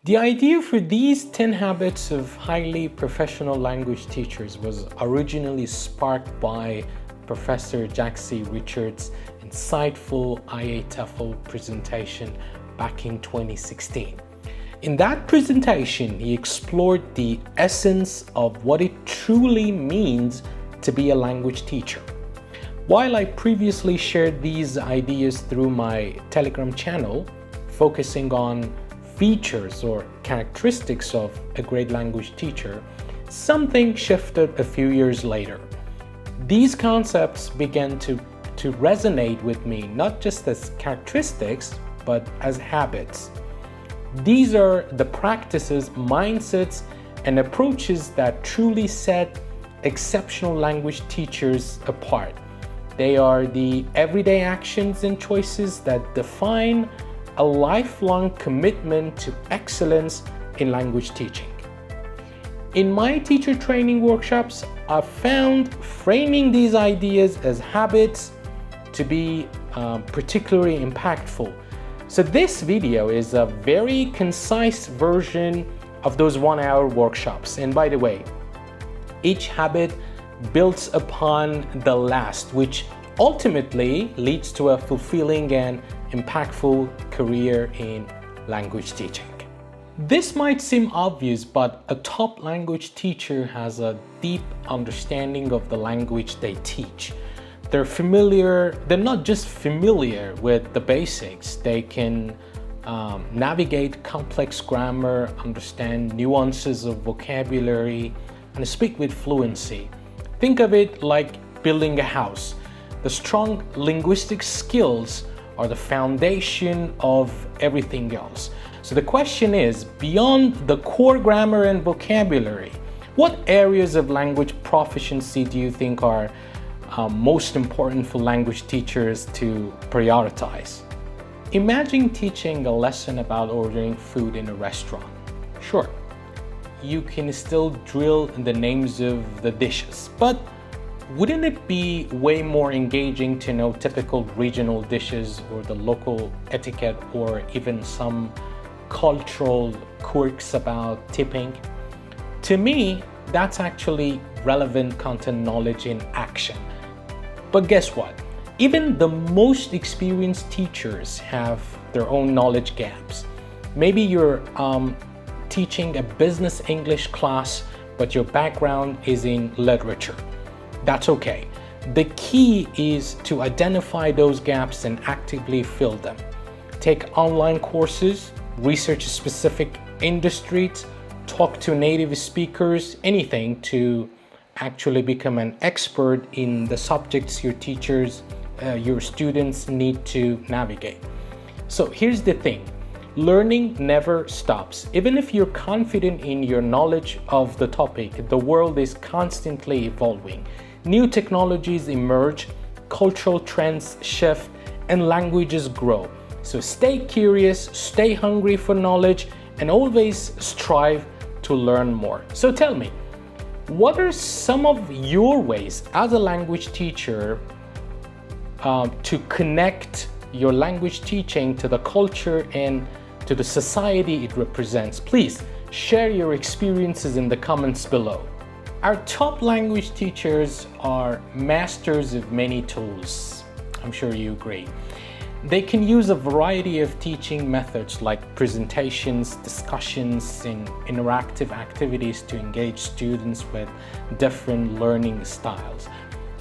The idea for these 10 habits of highly professional language teachers was originally sparked by Professor Jack C. Richards' insightful IA TEFL presentation back in 2016. In that presentation, he explored the essence of what it truly means to be a language teacher. While I previously shared these ideas through my Telegram channel, focusing on features or characteristics of a great language teacher, something shifted a few years later. These concepts began to resonate with me, not just as characteristics, but as habits. These are the practices, mindsets, and approaches that truly set exceptional language teachers apart. They are the everyday actions and choices that define a lifelong commitment to excellence in language teaching. In my teacher training workshops, I've found framing these ideas as habits to be particularly impactful. So this video is a very concise version of those 1-hour workshops. And by the way, each habit builds upon the last, which ultimately leads to a fulfilling and impactful career in language teaching. This might seem obvious, but a top language teacher has a deep understanding of the language they teach. They're not just familiar with the basics, they can navigate complex grammar, understand nuances of vocabulary, and speak with fluency. Think of it like building a house. The strong linguistic skills are the foundation of everything else. So the question is, beyond the core grammar and vocabulary, what areas of language proficiency do you think are most important for language teachers to prioritize? Imagine teaching a lesson about ordering food in a restaurant. Sure, you can still drill the names of the dishes, but wouldn't it be way more engaging to know typical regional dishes or the local etiquette or even some cultural quirks about tipping? To me, that's actually relevant content knowledge in action. But guess what? Even the most experienced teachers have their own knowledge gaps. Maybe you're teaching a business English class, but your background is in literature. That's okay. The key is to identify those gaps and actively fill them. Take online courses, research specific industries, talk to native speakers, anything to actually become an expert in the subjects your students need to navigate. So here's the thing, learning never stops. Even if you're confident in your knowledge of the topic, the world is constantly evolving. New technologies emerge, cultural trends shift, and languages grow. So stay curious, stay hungry for knowledge, and always strive to learn more. So tell me, what are some of your ways as a language teacher to connect your language teaching to the culture and to the society it represents? Please share your experiences in the comments below. Our top language teachers are masters of many tools. I'm sure you agree. They can use a variety of teaching methods like presentations, discussions, and interactive activities to engage students with different learning styles.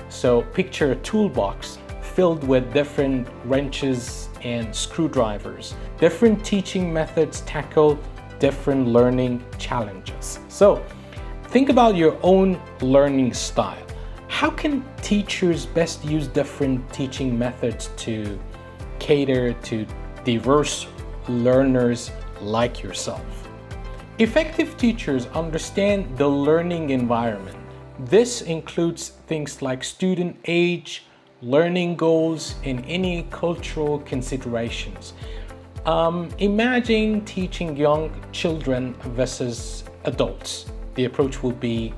So picture a toolbox filled with different wrenches and screwdrivers. Different teaching methods tackle different learning challenges. So think about your own learning style. How can teachers best use different teaching methods to cater to diverse learners like yourself? Effective teachers understand the learning environment. This includes things like student age, learning goals, and any cultural considerations. Imagine teaching young children versus adults. The approach will be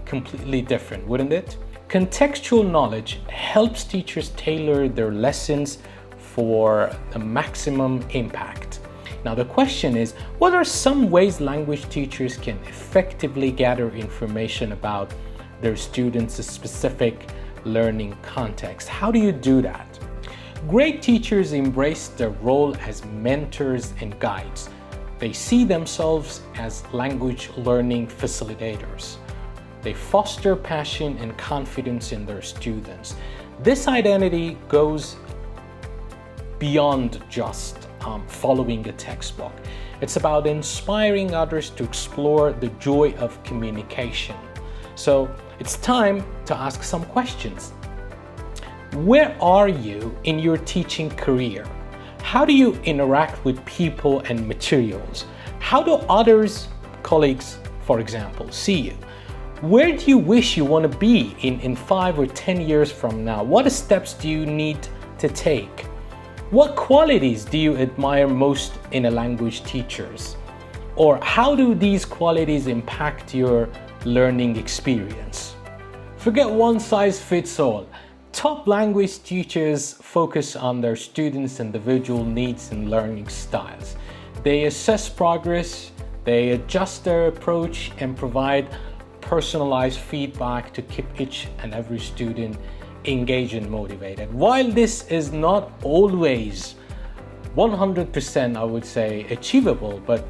completely different, wouldn't it? Contextual knowledge helps teachers tailor their lessons for the maximum impact. Now the question is, what are some ways language teachers can effectively gather information about their students' specific learning context? How do you do that? Great teachers embrace their role as mentors and guides. They see themselves as language learning facilitators. They foster passion and confidence in their students. This identity goes beyond just following a textbook. It's about inspiring others to explore the joy of communication. So it's time to ask some questions. Where are you in your teaching career? How do you interact with people and materials? How do others, colleagues, for example, see you? Where do you wish you want to be in 5 or 10 years from now? What steps do you need to take? What qualities do you admire most in a language teacher? Or how do these qualities impact your learning experience? Forget one size fits all. Top language teachers focus on their students' individual needs and learning styles. They assess progress, they adjust their approach, and provide personalized feedback to keep each and every student engaged and motivated. While this is not always 100%, I would say, achievable, but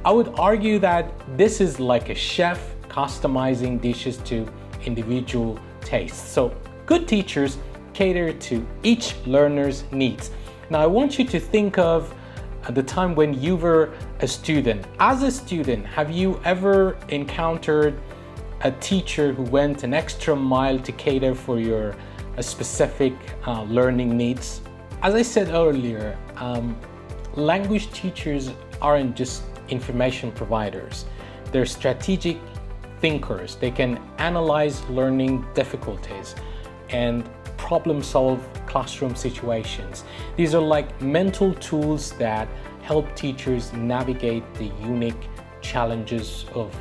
I would argue that this is like a chef customizing dishes to individual tastes. So good teachers cater to each learner's needs. Now I want you to think of the time when you were a student. As a student, have you ever encountered a teacher who went an extra mile to cater for your specific learning needs? As I said earlier, language teachers aren't just information providers. They're strategic thinkers. They can analyze learning difficulties and problem solve classroom situations. These are like mental tools that help teachers navigate the unique challenges of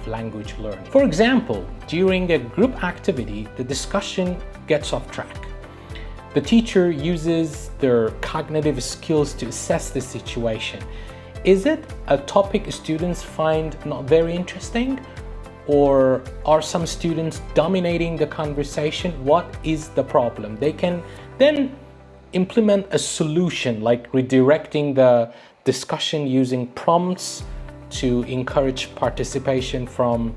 language learning. For example, during a group activity, the discussion gets off track. The teacher uses their cognitive skills to assess the situation. Is it a topic students find not very interesting? Or are some students dominating the conversation? What is the problem? They can then implement a solution like redirecting the discussion using prompts to encourage participation from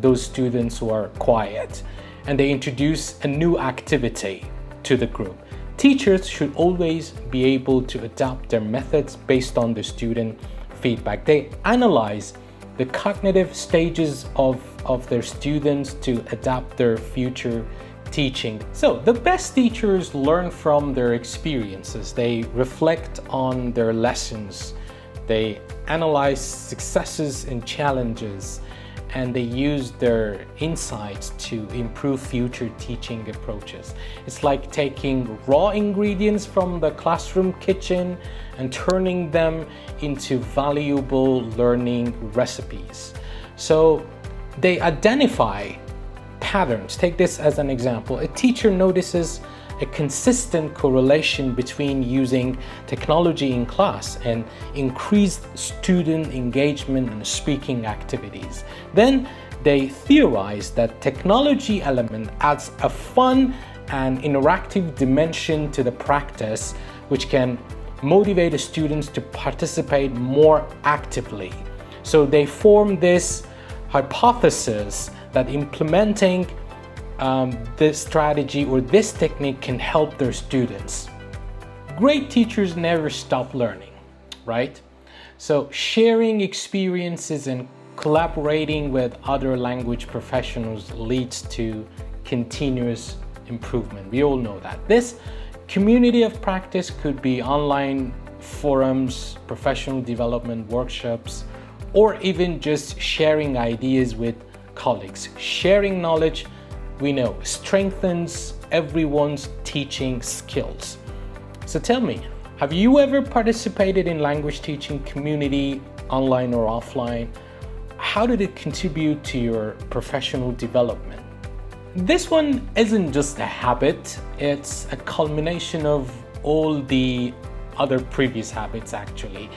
those students who are quiet. And they introduce a new activity to the group. Teachers should always be able to adapt their methods based on the student feedback. They analyze the cognitive stages of their students to adapt their future teaching. So the best teachers learn from their experiences. They reflect on their lessons. They analyze successes and challenges, and they use their insights to improve future teaching approaches. It's like taking raw ingredients from the classroom kitchen and turning them into valuable learning recipes. So they identify patterns. Take this as an example. A teacher notices a consistent correlation between using technology in class and increased student engagement and speaking activities. Then they theorize that technology element adds a fun and interactive dimension to the practice, which can motivate the students to participate more actively. So they form this hypothesis that implementing this strategy or this technique can help their students. Great teachers never stop learning, right? So sharing experiences and collaborating with other language professionals leads to continuous improvement. We all know that. This community of practice could be online forums, professional development workshops, or even just sharing ideas with colleagues. Sharing knowledge, we know, strengthens everyone's teaching skills. So tell me, have you ever participated in language teaching community, online or offline? How did it contribute to your professional development? This one isn't just a habit, it's a culmination of all the other previous habits actually.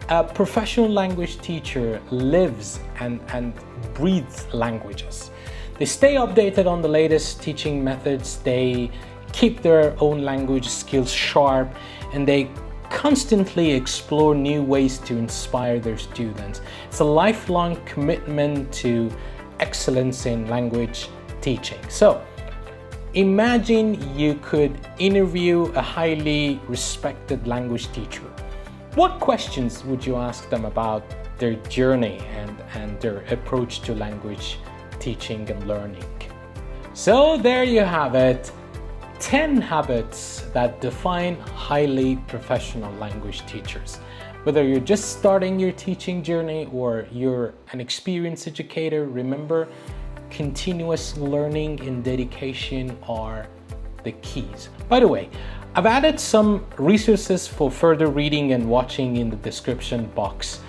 A professional language teacher lives and breathes languages. They stay updated on the latest teaching methods, they keep their own language skills sharp, and they constantly explore new ways to inspire their students. It's a lifelong commitment to excellence in language teaching. So, imagine you could interview a highly respected language teacher. What questions would you ask them about their journey and their approach to language teaching and learning? So there you have it, 10 habits that define highly professional language teachers. Whether you're just starting your teaching journey or you're an experienced educator, remember, continuous learning and dedication are the keys. By the way, I've added some resources for further reading and watching in the description box.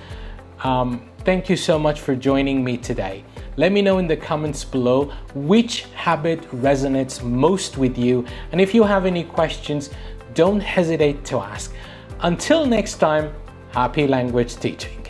Thank you so much for joining me today. Let me know in the comments below which habit resonates most with you, and if you have any questions, don't hesitate to ask. Until next time, happy language teaching.